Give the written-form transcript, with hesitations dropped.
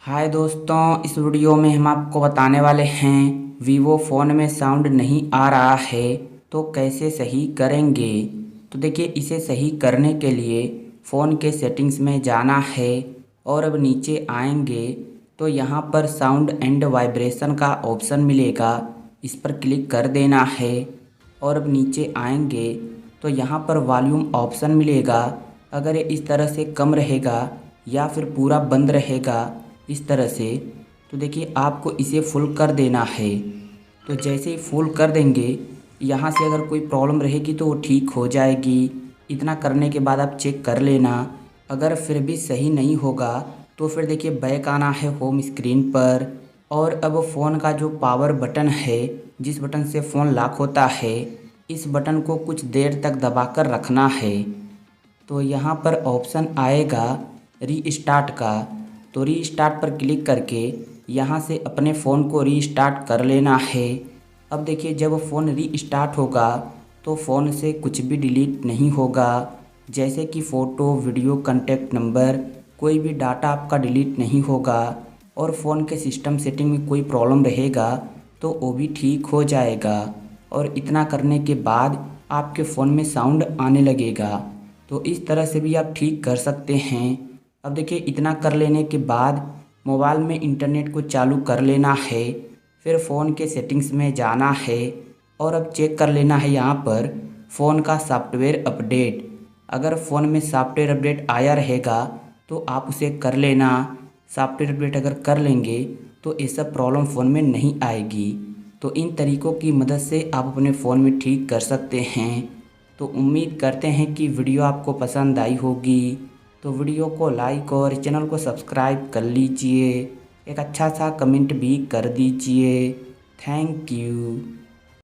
हाय दोस्तों, इस वीडियो में हम आपको बताने वाले हैं वीवो फ़ोन में साउंड नहीं आ रहा है तो कैसे सही करेंगे। तो देखिए, इसे सही करने के लिए फ़ोन के सेटिंग्स में जाना है और अब नीचे आएंगे तो यहाँ पर साउंड एंड वाइब्रेशन का ऑप्शन मिलेगा, इस पर क्लिक कर देना है। और अब नीचे आएंगे तो यहाँ पर वॉल्यूम ऑप्शन मिलेगा। अगर ये इस तरह से कम रहेगा या फिर पूरा बंद रहेगा इस तरह से, तो देखिए आपको इसे फुल कर देना है। तो जैसे ही फुल कर देंगे, यहाँ से अगर कोई प्रॉब्लम रहेगी तो वो ठीक हो जाएगी। इतना करने के बाद आप चेक कर लेना। अगर फिर भी सही नहीं होगा तो फिर देखिए बैक आना है होम स्क्रीन पर। और अब फ़ोन का जो पावर बटन है, जिस बटन से फ़ोन लॉक होता है, इस बटन को कुछ देर तक दबाकर रखना है। तो यहाँ पर ऑप्शन आएगा रीस्टार्ट का। तो रीस्टार्ट पर क्लिक करके यहाँ से अपने फ़ोन को रीस्टार्ट कर लेना है। अब देखिए, जब फ़ोन रीस्टार्ट होगा तो फ़ोन से कुछ भी डिलीट नहीं होगा, जैसे कि फ़ोटो, वीडियो, कॉन्टैक्ट नंबर, कोई भी डाटा आपका डिलीट नहीं होगा। और फ़ोन के सिस्टम सेटिंग में कोई प्रॉब्लम रहेगा तो वो भी ठीक हो जाएगा। और इतना करने के बाद आपके फ़ोन में साउंड आने लगेगा। तो इस तरह से भी आप ठीक कर सकते हैं। अब देखिए, इतना कर लेने के बाद मोबाइल में इंटरनेट को चालू कर लेना है। फिर फ़ोन के सेटिंग्स में जाना है और अब चेक कर लेना है यहाँ पर फ़ोन का सॉफ्टवेयर अपडेट। अगर फ़ोन में सॉफ्टवेयर अपडेट आया रहेगा तो आप उसे कर लेना। सॉफ्टवेयर अपडेट अगर कर लेंगे तो ये सब प्रॉब्लम फ़ोन में नहीं आएगी। तो इन तरीक़ों की मदद से आप अपने फ़ोन में ठीक कर सकते हैं। तो उम्मीद करते हैं कि वीडियो आपको पसंद आई होगी। तो वीडियो को लाइक और चैनल को सब्सक्राइब कर लीजिए। एक अच्छा सा कमेंट भी कर दीजिए। Thank you.